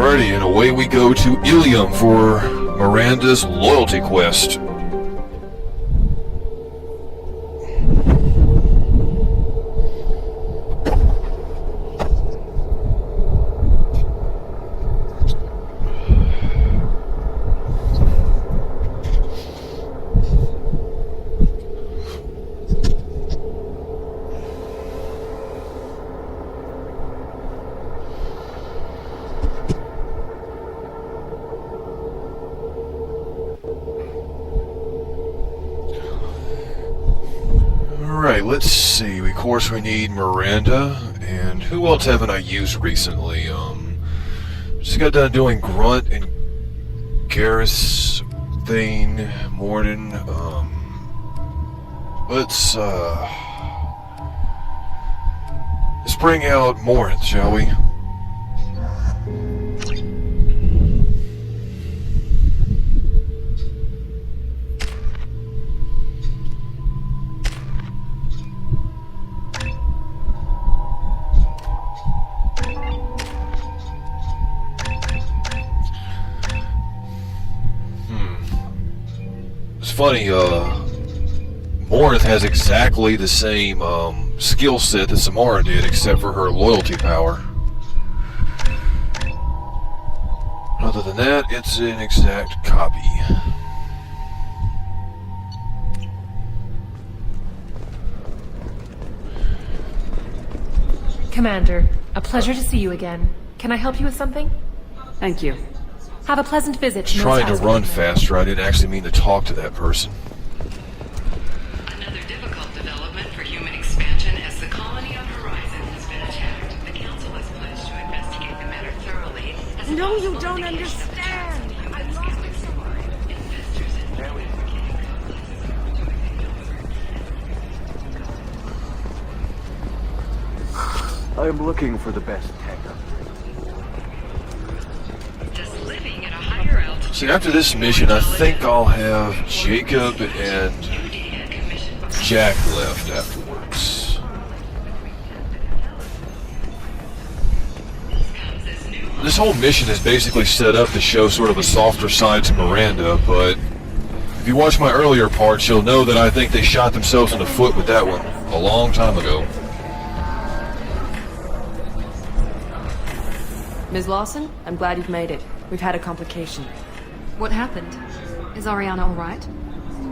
Alrighty, and away we go to Ilium for Miranda's loyalty quest. Alright, let's see. Of course we need Miranda, and who else haven't I used recently? Just got done doing Grunt and Garrus, Thane, Morden. Let's bring out Morinth, shall we? Funny, Morinth has exactly the same skill set that Samara did, except for her loyalty power. Other than that, it's an exact copy. Commander, a pleasure to see you again. Can I help you with something? Thank you. Have a pleasant visit. Trying to run faster, I didn't actually mean to talk to that person. Another difficult development for human expansion as the colony on Horizon has been attacked. The Council has pledged to investigate the matter thoroughly. As No, you don't understand! I love it so much. Investors and I am looking for the best tech. See, after this mission, I think I'll have Jacob and Jack left afterwards. This whole mission is basically set up to show sort of a softer side to Miranda, but if you watch my earlier parts, you'll know that I think they shot themselves in the foot with that one a long time ago. Ms. Lawson, I'm glad you've made it. We've had a complication. What happened? Is Ariana alright?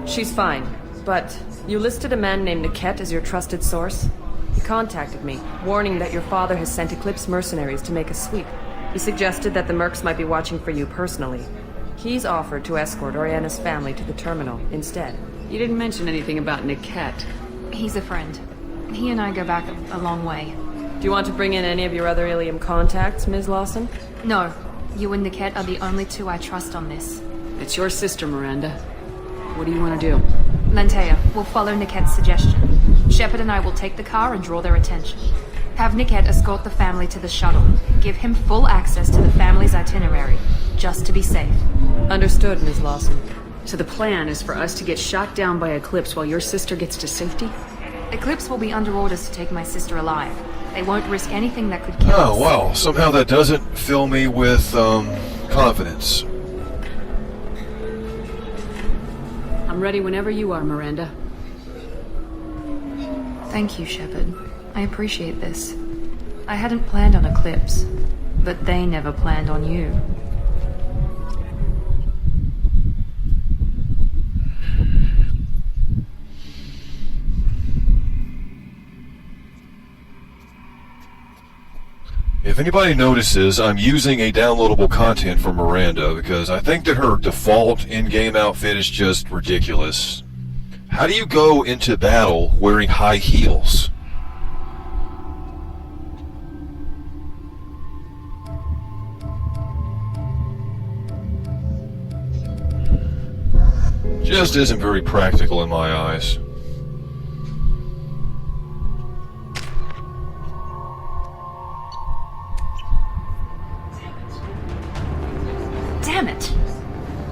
She's fine, but you listed a man named Niket as your trusted source. He contacted me, warning that your father has sent Eclipse mercenaries to make a sweep. He suggested that the Mercs might be watching for you personally. He's offered to escort Oriana's family to the terminal instead. You didn't mention anything about Niket. He's a friend. He and I go back a long way. Do you want to bring in any of your other Ilium contacts, Ms. Lawson? No. You and Niket are the only two I trust on this. It's your sister, Miranda. What do you want to do? Lantea, we'll follow Niket's suggestion. Shepard and I will take the car and draw their attention. Have Niket escort the family to the shuttle. Give him full access to the family's itinerary, just to be safe. Understood, Ms. Lawson. So the plan is for us to get shot down by Eclipse while your sister gets to safety? Eclipse will be under orders to take my sister alive. They won't risk anything that could kill us. Oh, wow. Somehow that doesn't fill me with, confidence. I'm ready whenever you are, Miranda. Thank you, Shepard. I appreciate this. I hadn't planned on Eclipse, but they never planned on you. If anybody notices, I'm using a downloadable content for Miranda because I think that her default in-game outfit is just ridiculous. How do you go into battle wearing high heels? Just isn't very practical in my eyes. Damn it!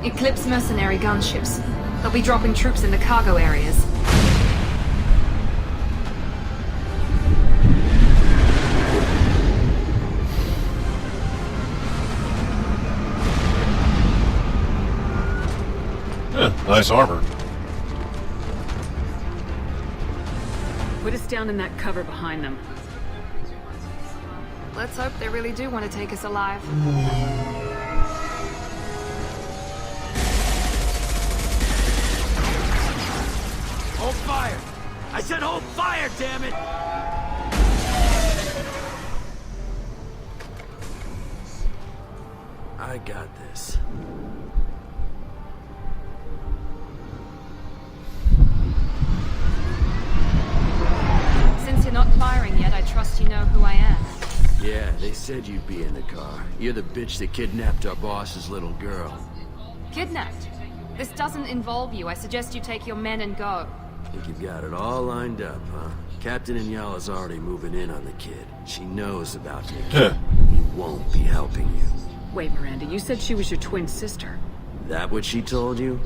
Eclipse mercenary gunships. They'll be dropping troops in the cargo areas. Nice armor. Put us down in that cover behind them. Let's hope they really do want to take us alive. Hold fire! I said hold fire, damn it! I got this. Since you're not firing yet, I trust you know who I am. Yeah, they said you'd be in the car. You're the bitch that kidnapped our boss's little girl. Kidnapped? This doesn't involve you. I suggest you take your men and go. Think you've got it all lined up, huh? Captain Inyala's already moving in on the kid. She knows about Nikki. He won't be helping you. Wait, Miranda, you said she was your twin sister. That what she told you?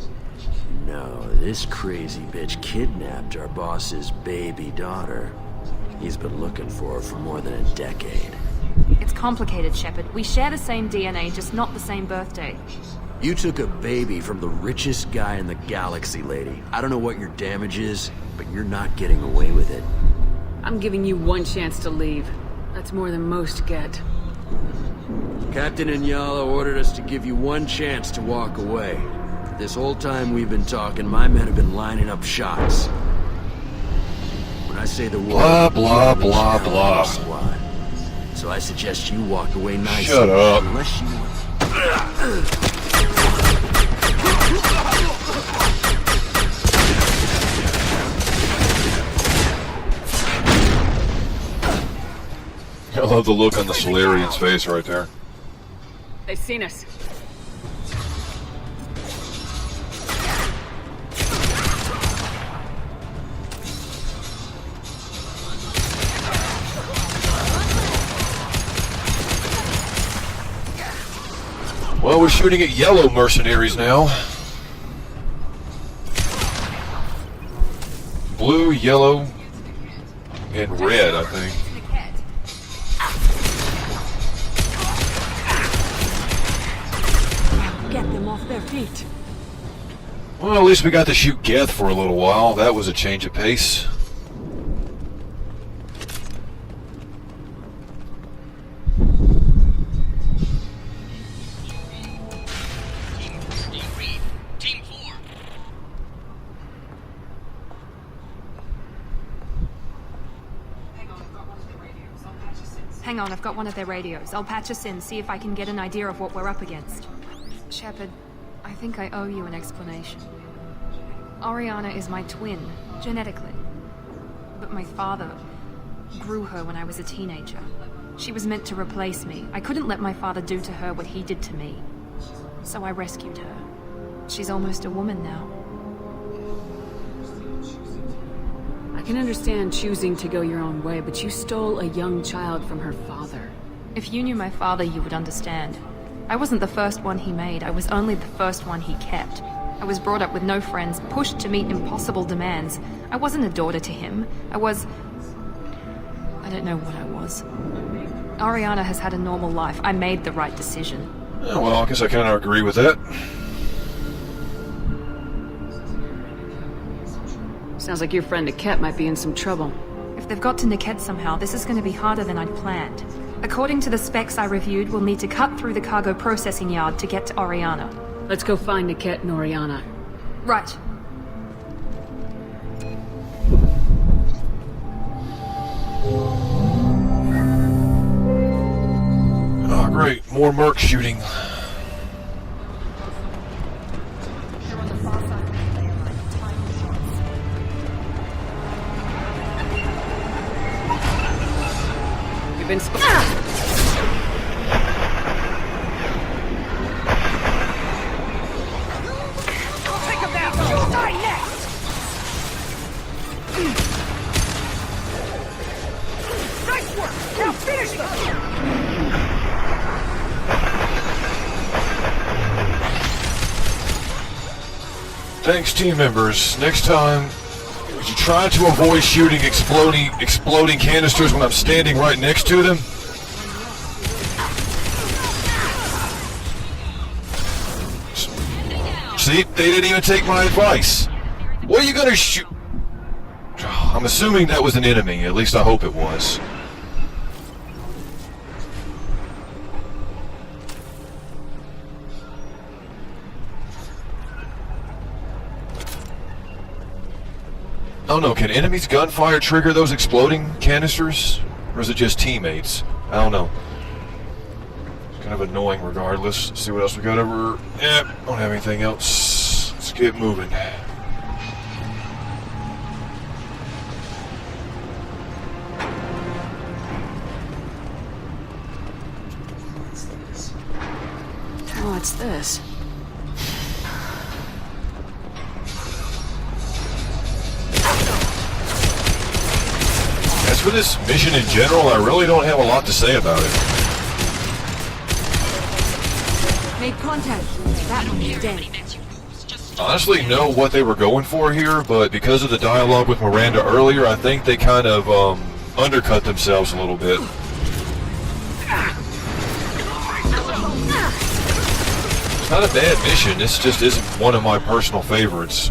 No, this crazy bitch kidnapped our boss's baby daughter. He's been looking for her for more than a decade. It's complicated, Shepard. We share the same DNA, just not the same birthday. You took a baby from the richest guy in the galaxy, lady. I don't know what your damage is, but you're not getting away with it. I'm giving you one chance to leave. That's more than most get. Captain Inyala ordered us to give you one chance to walk away. This whole time we've been talking, my men have been lining up shots. When I say the word, Blah, blah, blah, blah. Squad. So I suggest you walk away nicely. Shut up. Unless you... I love the look on the Solarian's face right there. They've seen us. Well, we're shooting at yellow mercenaries now. Blue, yellow, and red, I think. Get them off their feet. Well, at least we got to shoot Geth for a little while. That was a change of pace. Hang on, I've got one of their radios. I'll patch us in, see if I can get an idea of what we're up against. Shepard, I think I owe you an explanation. Oriana is my twin, genetically. But my father grew her when I was a teenager. She was meant to replace me. I couldn't let my father do to her what he did to me. So I rescued her. She's almost a woman now. I can understand choosing to go your own way, but you stole a young child from her father. If you knew my father, you would understand. I wasn't the first one he made. I was only the first one he kept. I was brought up with no friends, pushed to meet impossible demands. I wasn't a daughter to him. I don't know what I was. Oriana has had a normal life. I made the right decision. Yeah, well, I guess I kind of agree with that. Sounds like your friend Niket might be in some trouble. If they've got to Niket somehow, this is going to be harder than I'd planned. According to the specs I reviewed, we'll need to cut through the cargo processing yard to get to Oriana. Let's go find Niket and Oriana. Right. Oh, great. More merc shooting. You've been Take him down! You'll die next! Nice work! Now finish them! Thanks, team members. Next time, would you try to avoid shooting exploding canisters when I'm standing right next to them? See, they didn't even take my advice. What are you gonna shoot? I'm assuming that was an enemy, at least I hope it was. I don't know, can enemies' gunfire trigger those exploding canisters? Or is it just teammates? I don't know. It's kind of annoying regardless. Let's see what else we got over. Yep, don't have anything else. Let's get moving. What's this? As for this mission in general, I really don't have a lot to say about it. Made contact. That one's dead. Honestly, know what they were going for here, but because of the dialogue with Miranda earlier, I think they kind of undercut themselves a little bit. It's not a bad mission, this just isn't one of my personal favorites.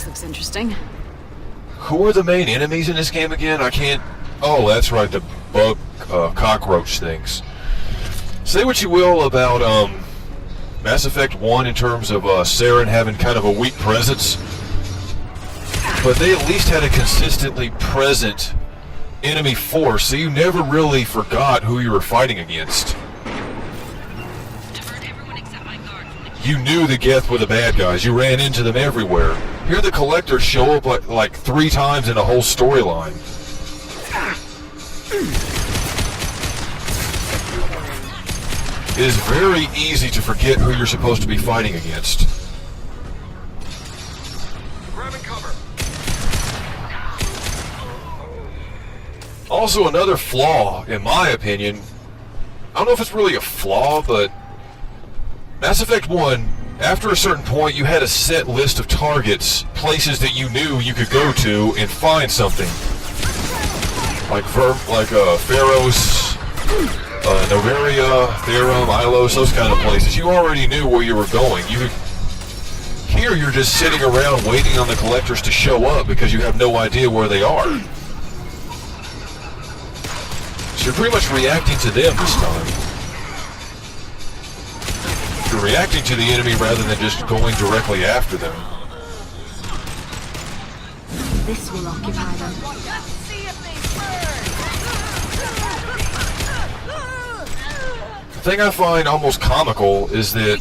Looks interesting. Who are the main enemies in this game again? I can't... Oh, that's right, the bug cockroach things. Say what you will about Mass Effect 1 in terms of Saren having kind of a weak presence, but they at least had a consistently present enemy force, so you never really forgot who you were fighting against. You knew the Geth were the bad guys. You ran into them everywhere. Here the Collectors show up like 3 times in a whole storyline. It is very easy to forget who you're supposed to be fighting against. Grabbing cover. Also, another flaw, in my opinion, I don't know if it's really a flaw, but Mass Effect 1, after a certain point, you had a set list of targets, places that you knew you could go to and find something. Like Pharaohs, Noveria, Therum, Ilos, those kind of places. You already knew where you were going. Here you're just sitting around waiting on the Collectors to show up because you have no idea where they are. So you're pretty much reacting to them this time. You're reacting to the enemy rather than just going directly after them. This will occupy them. The thing I find almost comical is that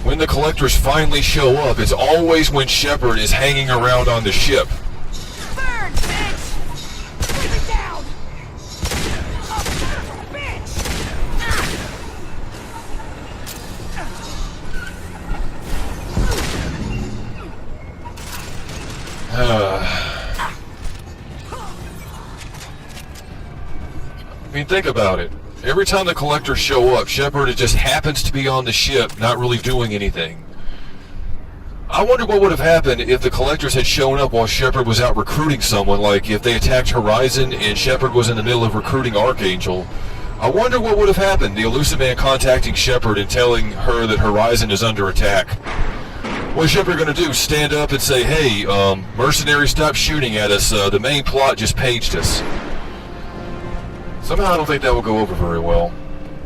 when the Collectors finally show up, it's always when Shepard is hanging around on the ship. Burn, bitch! Get it down! Bitch! I mean, think about it. Every time the Collectors show up, Shepard just happens to be on the ship, not really doing anything. I wonder what would have happened if the Collectors had shown up while Shepard was out recruiting someone, like if they attacked Horizon and Shepard was in the middle of recruiting Archangel. I wonder what would have happened, the Elusive Man contacting Shepard and telling her that Horizon is under attack. What is Shepard going to do? Stand up and say, hey, mercenaries, stop shooting at us, the main plot just paged us. Somehow I don't think that will go over very well.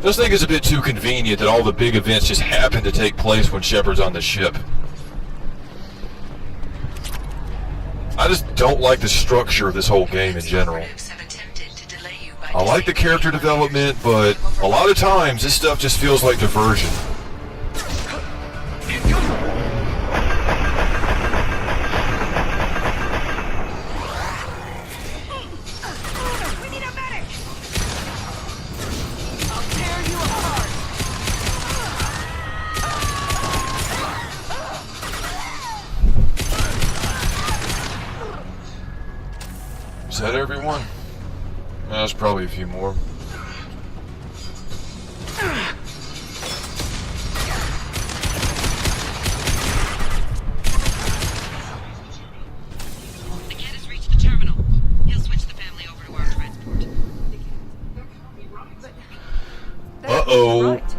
Just think it's a bit too convenient that all the big events just happen to take place when Shepard's on the ship. I just don't like the structure of this whole game in general. I like the character development, but a lot of times this stuff just feels like diversion. that everyone? There's probably a few more. The kid has reached the terminal. He'll switch the family over to our transport. Uh-oh. Right.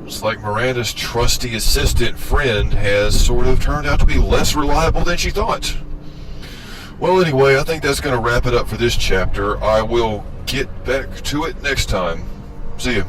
Looks like Miranda's trusty assistant friend has sort of turned out to be less reliable than she thought. Well, anyway, I think that's going to wrap it up for this chapter. I will get back to it next time. See ya.